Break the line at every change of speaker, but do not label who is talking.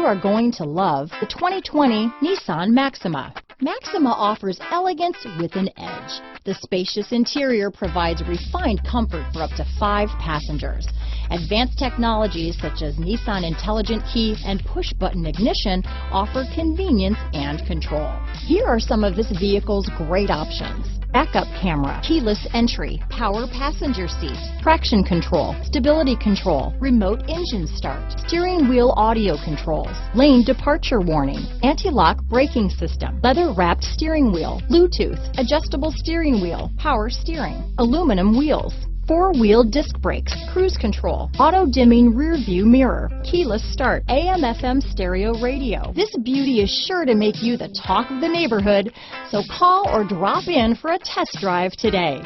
are going to love the 2020 Nissan Maxima. Maxima offers elegance with an edge. The spacious interior provides refined comfort for up to 5 passengers. Advanced technologies such as Nissan Intelligent Key and push-button ignition offer convenience and control. Here are some of this vehicle's great options: backup camera, keyless entry, power passenger seat, traction control, stability control, remote engine start, steering wheel audio controls, lane departure warning, anti-lock braking system, leather-wrapped steering wheel, Bluetooth, adjustable steering wheel, power steering, aluminum wheels, 4-wheel disc brakes, cruise control, auto-dimming rear view mirror, keyless start, AM/FM stereo radio. This beauty is sure to make you the talk of the neighborhood, so call or drop in for a test drive today.